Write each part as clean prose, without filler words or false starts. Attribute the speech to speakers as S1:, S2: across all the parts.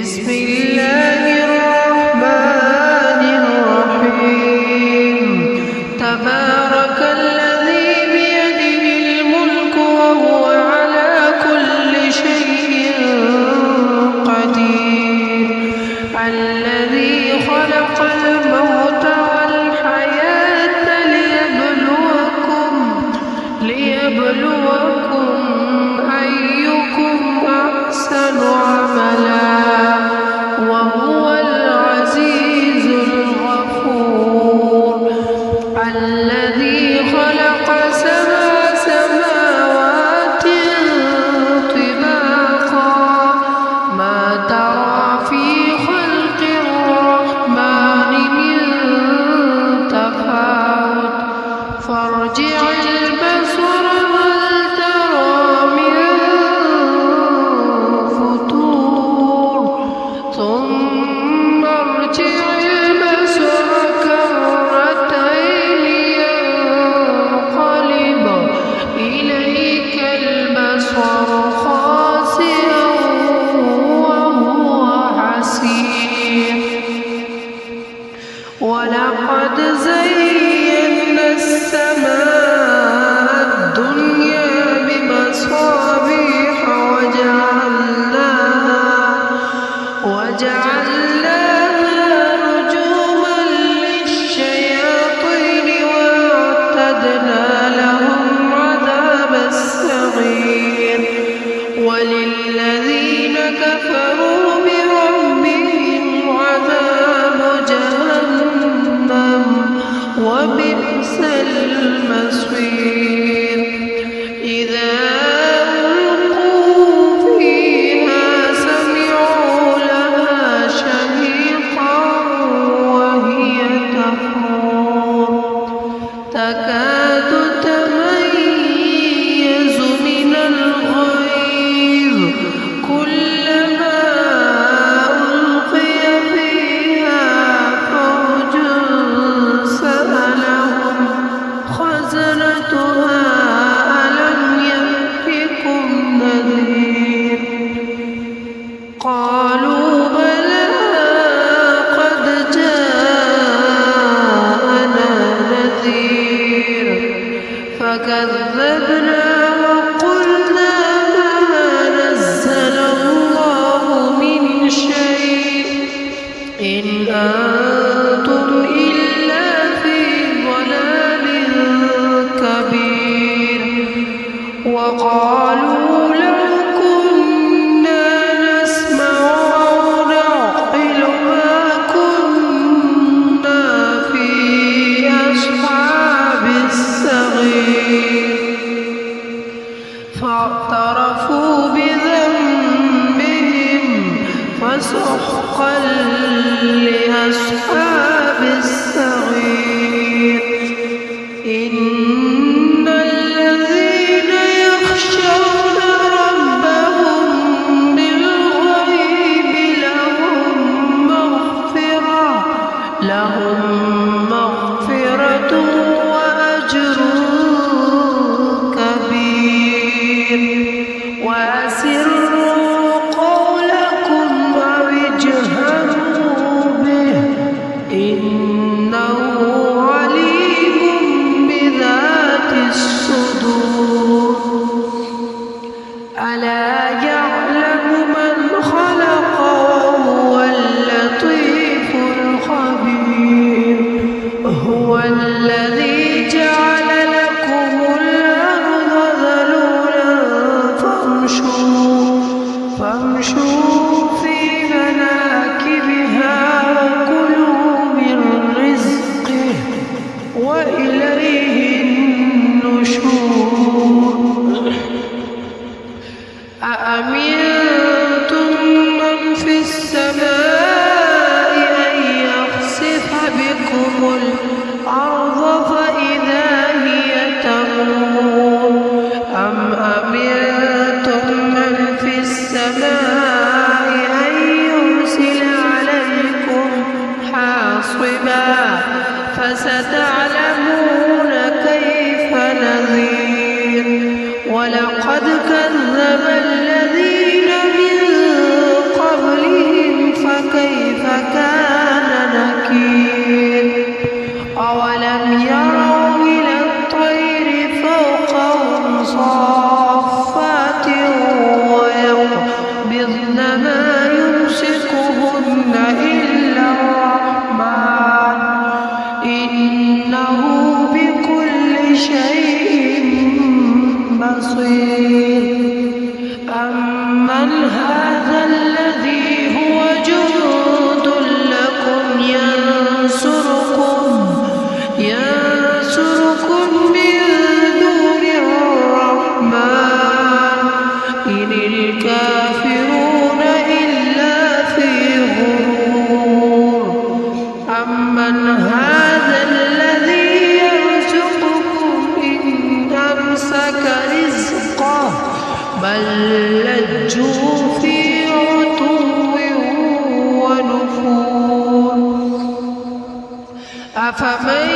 S1: بسم الله الرحمن الرحيم تبارك الذي بيده الملك وهو على كل شيء قدير الذي خلق الموت والحياة ليبلوكم أيكم أحسن عملا وهو العزيز الغفور الذي خلق سبع سماوات طباقا ما ترى في خلق الرحمن من تفاوت فارجع البصر هل ترى من فطور ثم ارجع البصر كرتين ينقلب إليك البصر خاسئا وهو حسير ولقد زينا السماء الدنيا بمصابيح وجعلناها رجوما للشياطين وأعتدنا لهم عذاب السعير وللذين كفروا بربهم عذاب جهنم وبئس المصير إذا ألقوا فيها سمعوا لها شهيقا وهي تفور تكاد تميز من الغيظ كلما ألقي فيها فوج سألهم خزنتها ألم يأتكم نذير قالوا بلى قد جاءنا نذير فكذبنا وقلنا ما نزل الله من شيء إن أنتم إلا في ضلال كبير وقالوا لو كنا نسمع أو نعقل ما كنا في أصحاب السعير فاعترفوا بذنبهم فسحقا لأصحاب السعير إن الذين يخشون ربهم بالغيب لهم مغفرة وأجر كبير وأسروا قولكم أو اجهروا به إنه عليم بذات الصدور ألا يعلم من خلق وهو اللطيف الخبير هو الذي جعل لكم الأرض ذلولا فامشوا في مناكبها وكلوا من رزقه وإليه النشور أأمنتم من في السماء أن يخسف بكم الأرض فإذا هي تمور أم أمنتم من في السماء أن يرسل عليكم حاصبا فستعلمون كيف نذير ولقد كذب الذين من قبلهم أفمن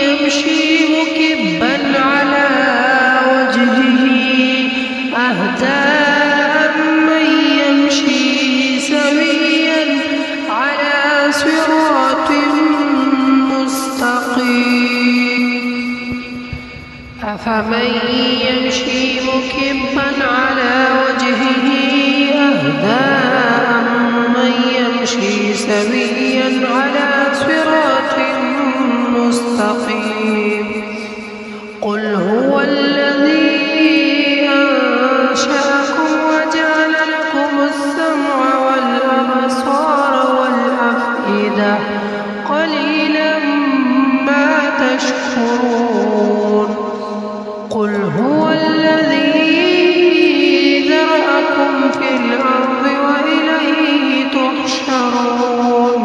S1: يمشي مكبا على وجهه أهدى أمن يمشي سويا على صراط مستقيم أفمن يمشي مكبا على وجهه أهدى أمن يمشي سويا على صراط مستقيم قل هو الذي أنشأكم وجعل لكم السمع والأبصار والأفئدة قليلا ما تشكرون قل هو الذي ذرأكم في الأرض وإليه تحشرون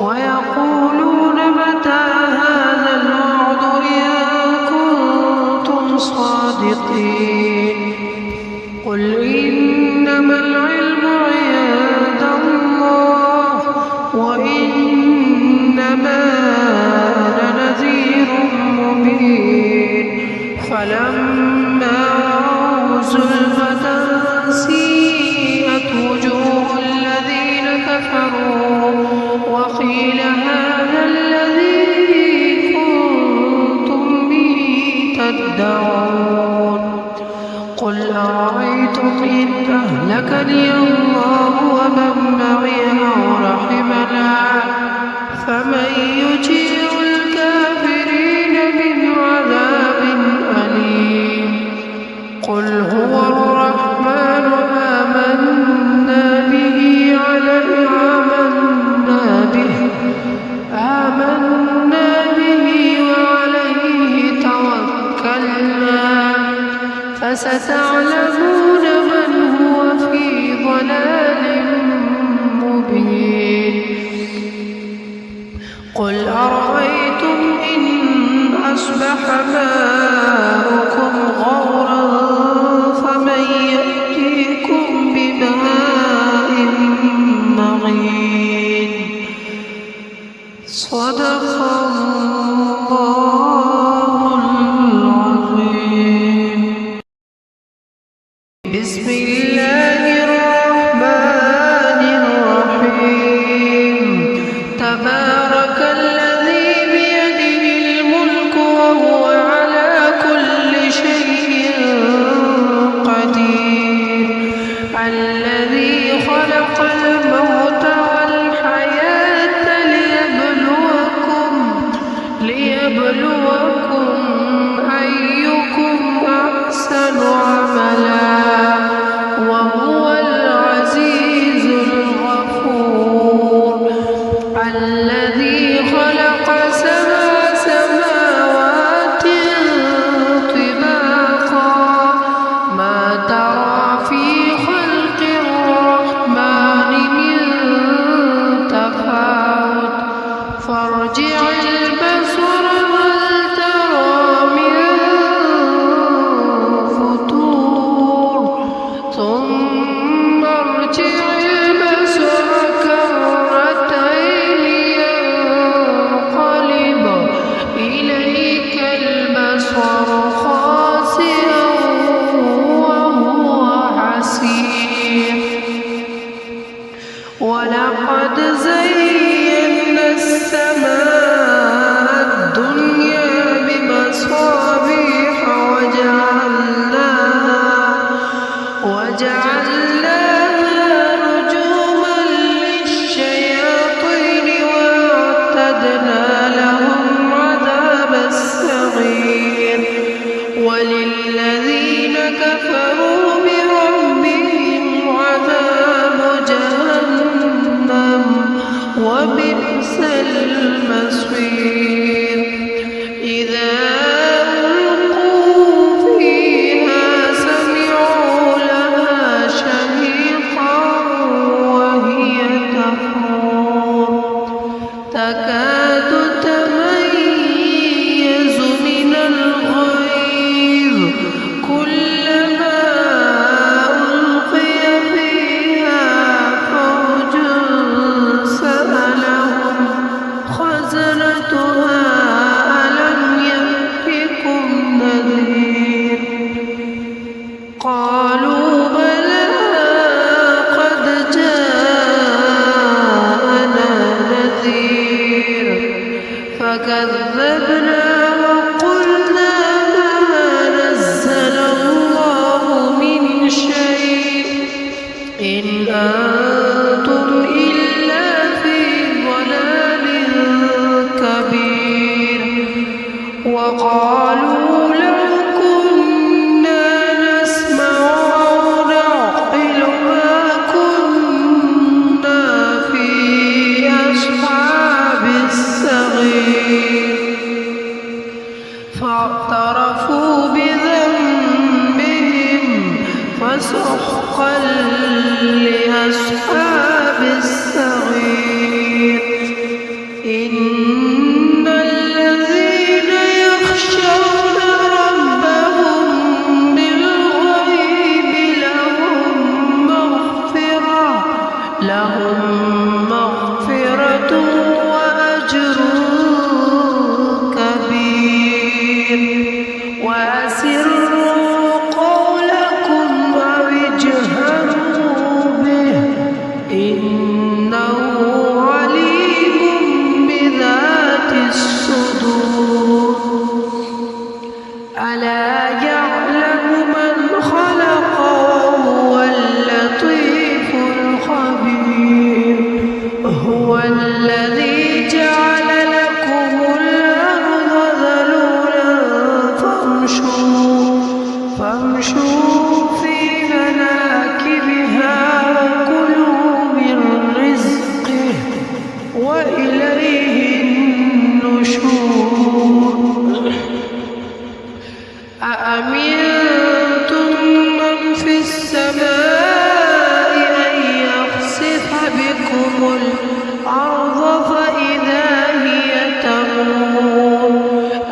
S1: ويقولون متى هذا الوعد إن كنتم صادقين قل إنما العلم عند الله وإنما أنا نذير مبين فلما رأوا زلفة سيئت وجوه الذين كفروا وقيل هذا الذي كنتم به تدعون قل أرأيتم إن أهلكني الله ومن معي أو رحمنا فمن يجير الكافرين من عذاب أليم قل هو الرحمن آمنا به وعليه توكلنا فستعلمون من هو في ضلال مبين قل أرأيتم إن أصبح ماؤكم غورا فمن يأتيكم بماء معين صدق الله العظيم بسم الله الرحمن الرحيم تبارك الذي بيده الملك وهو على كل شيء قدير الذي خلق الموت والحياة ليبلوكم أيكم أحسن عملا وهو العزيز الغفور الذي خلق سبع سماوات طباقا ما ترى في خلق الرحمن من تفاوت فارجع البصر هل ترى من فطور ثم ارجع البصر كرتين ينقلب إليك البصر خاسئا وهو حسير ولقد زينا السماء الدنيا بمصابيح وجعلناها رجوما للشياطين وأعتدنا لهم عذاب السعير وللذين كفروا بربهم عذاب جهنم وبئس المصير إذا ألقوا فيها سمعوا لها شهيقا وهي تفور تكاد تميز من الغيظ كلما ألقي فيها فوج سألهم خزنتها لهم مغفرة وأجر كبير وأسروا قولكم أو اجهروا به إنه عليم بذات الصدور ألا يعلم من خلق وهو اللطيف الخبير هو الذي جعل لكم الأرض ذلولا فامشوا في مناكبها وكلوا من رزقه وإليه النشور أأمنتم من في السماء أن يخسف بكم الأرض فإذا هي تمور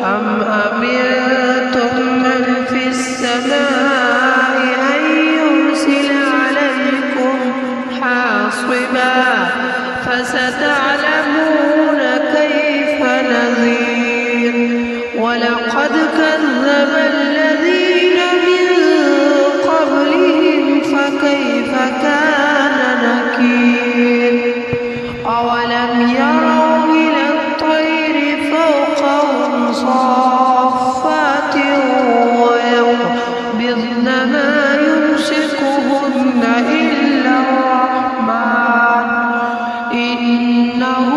S1: أم أمنتم من في السماء أن يرسل عليكم حاصبا فستعلمون كيف نذير ولقد كذب الذين من قبلهم فكيف كان نكير أولم يروا إلى الطير فوقهم صافات ويقبضن ما يمسكهن إلا الرحمن إنه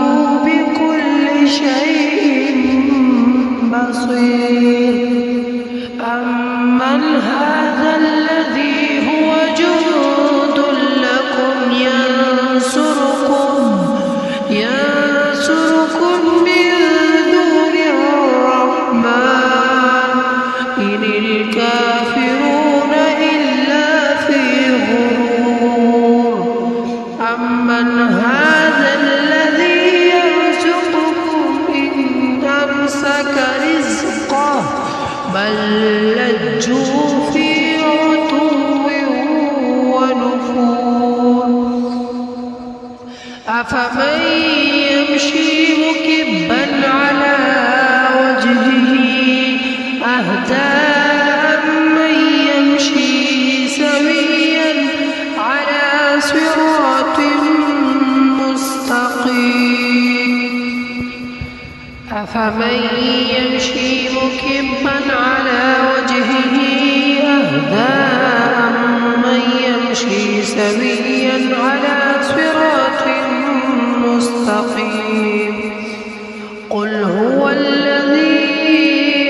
S1: بكل شيء بصير أمن هذا الذي هو جند لكم ينصركم من دون الرحمن إن الكافرون إلا في غرور أمن هذا الذي يرزقكم إن أمسك رزقه بل لجوا في عتو ونفور أفمن يمشي مكبا على وجهه أهدى أمن يمشي سويا على صراط مستقيم أفمن يمشي مكبا على وجهه أهدى أمن يمشي سويا على صراط مستقيم قل هو الذي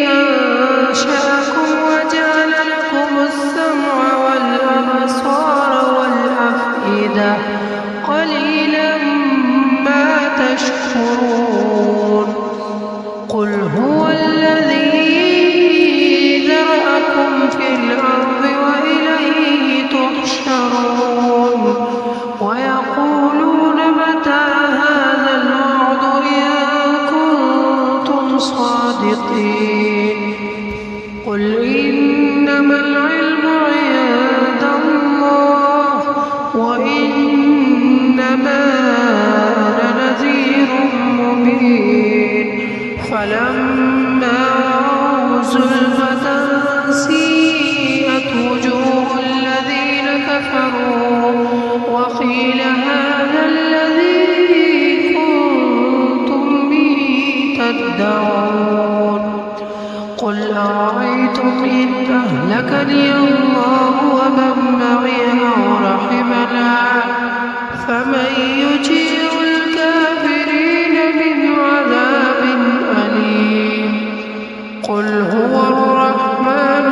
S1: أنشأكم وجعل لكم السمع والأبصار والأفئدة قليلا ما تشكرون قل هو الذي ذرأكم في الأرض وإليه تحشرون ويقولون متى هذا الوعد إن كنتم صادقين قل إنما العلم عند الله وإنما أنا نذير مبين فلما رأوا زلفة سيئت وجوه الذين كفروا وقيل هذا الذي كنتم به تدعون قل أرأيتم إن أهلكني الله ومن معي أو رحمنا فمن يجير الكافرين من عذاب أليم قل هو الرحمن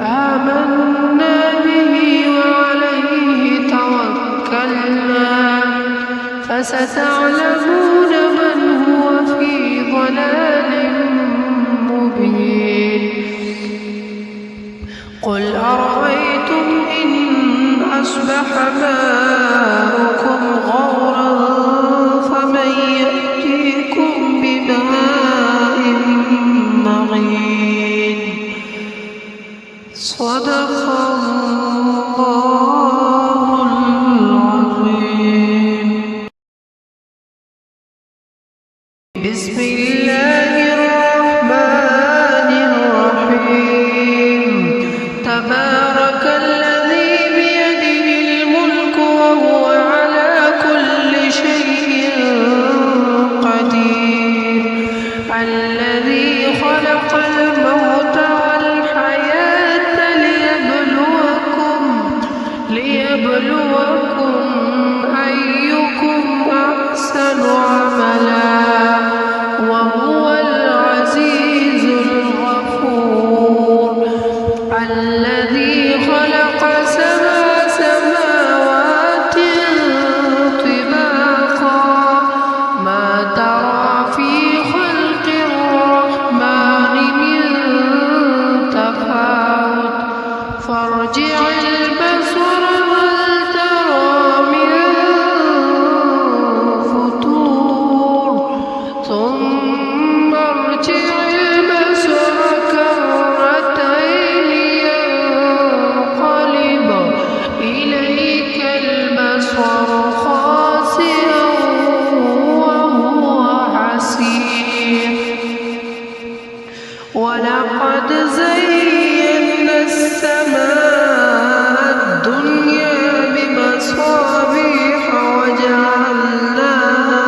S1: آمنا به وعليه توكلنا فستعلمون من هو في ضلال مبين قل أرأيتم إن أصبح ماؤكم غورا فمن يأتيكم بماء مغين صدق الله العظيم. بسم الله الرحمن الرحيم. تبارك الذي بيده الملك وهو على كل شيء قدير. الذي خلق الموت والحياة ليبلوكم أيكم أحسن عملا وهو العزيز الغفور. الذي خلق سبع سماوات طباقا ما ترى في خلق الرحمن من تفاوت فارجع البصر هل ترى من فطور ثم ارجع البصر كرتين ينقلب إليك البصر خاسئا وهو حسير. ولقد زينا السماء الدنيا بمصابيح وجعلناها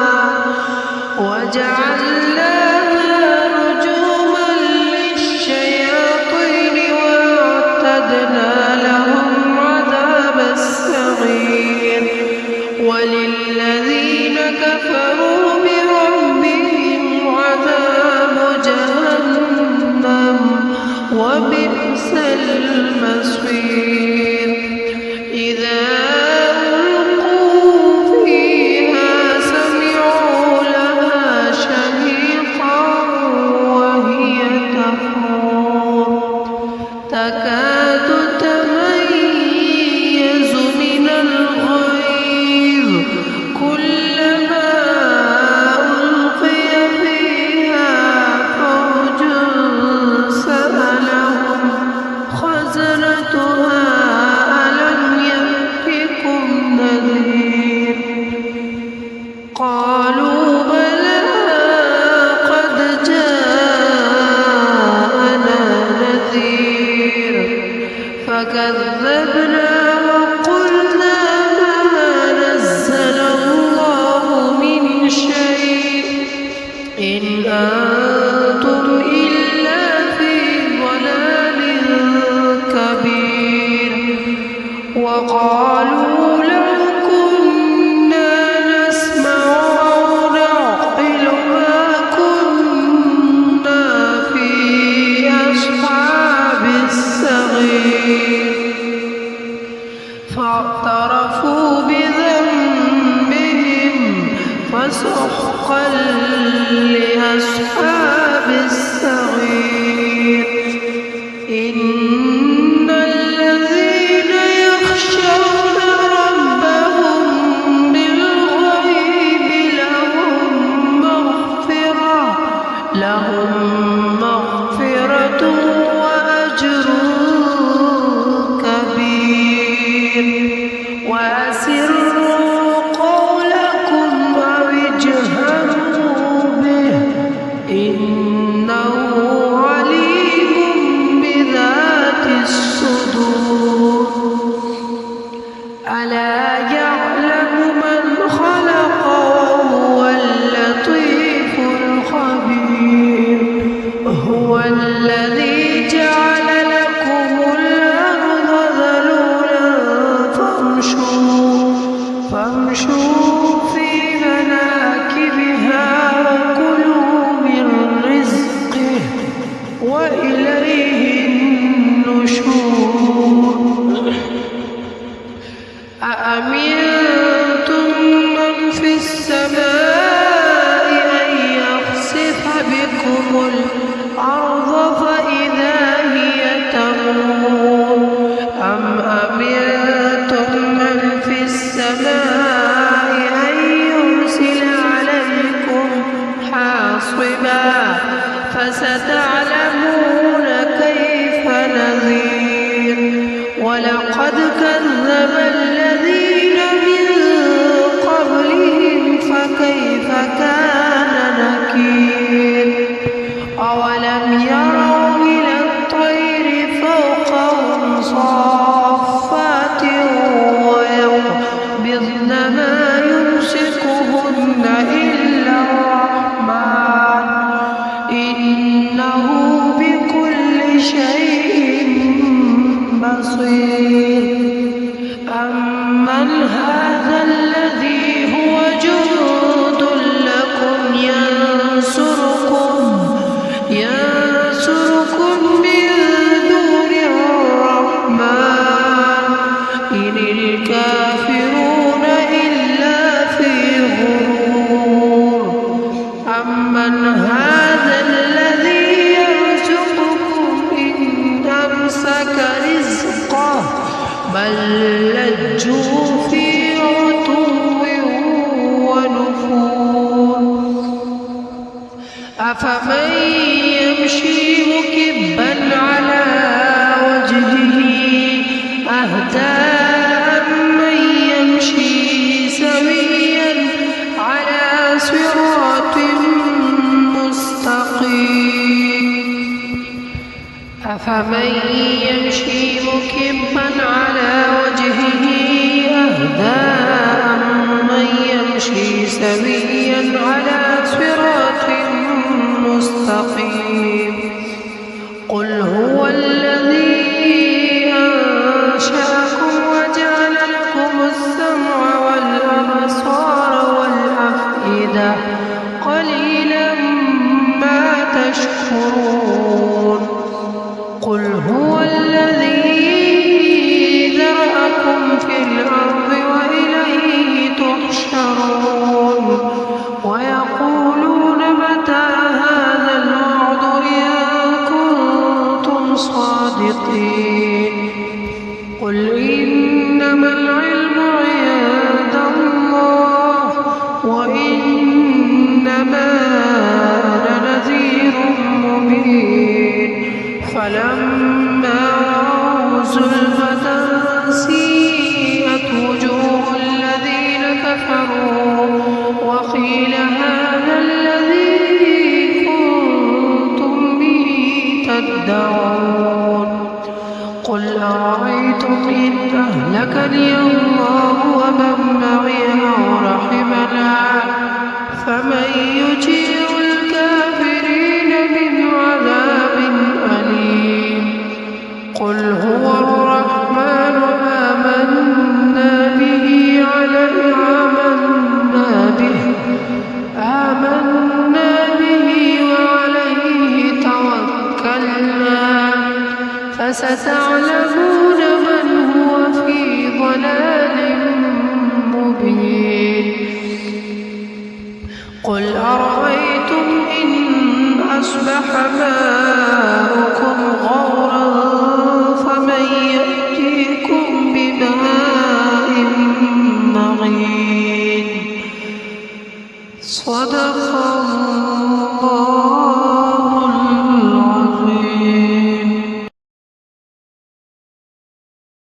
S1: رجوما للشياطين وأعتدنا لهم عذاب السعير. وللذين كفروا بربهم عذاب جهنم وبئس المصير. إذا ألقوا فيها سمعوا لها شهيقا وهي تفور تكاد تميز من الغيظ كلما ألقي فيها فوج سألهم خزنتها ألم يأتكم نذير. قالوا بلى قد جاءنا نذير فكذبنا وقلنا ما نزل الله من شيء إن أنتم إلا في ضلال كبير. وقالوا لو كنا نسمع أو نعقل ما كنا في أصحاب السعير. فاعترفوا بذنبهم فسحقا لأصحاب السعير. إن الذين يخشون ربهم بالغيب لهم مغفرة وأجر كبير. وأسروا قولكم أو اجهروا به ولقد كذب الذين من قبلهم فكيف كان نكير أولم يروا إلى الطير فوقهم صافات ويقبضن ما يمسكهن إلا الرحمن إنه بكل شيء بصير أمن هذا الذي هو جند لكم ينصركم من دون الرحمن إن الكافرون إلا في غرور أمن هذا الذي يرزقكم إن أمسك رزقه بل لجوا في عتو ونفور أفمن يمشي مكبا على وجهه أهدى أمن يمشي سويا على صراط مستقيم أفمن يمشي مكبا على وجهه أهدى أمن يمشي سويا على صراط مستقيم قل هو الذي أنشأكم وجعل لكم السمع والأبصار والأفئدة قليلا ما تشكرون قل هو الذي ذرأكم في الأرض وإليه تحشرون ويقولون متى هذا الوعد إن كنتم صادقين قل إنما العلم عند الله وإنما أنا نذير مبين فلما رأوا زلفة سيئت وجوه الذين كفروا وقيل هذا الذي كنتم به تدعون قل أرأيتم إن أهلكني الله ومن معي أو رحمنا فمن يجير الكافرين من عذاب أليم قل هو الرحمن آمنا به وعليه توكلنا فستعلمون من هو في ضلال مبين قل أرأيتم إن أصبح ماؤكم غورا فمن يأتيكم بماء معين صدق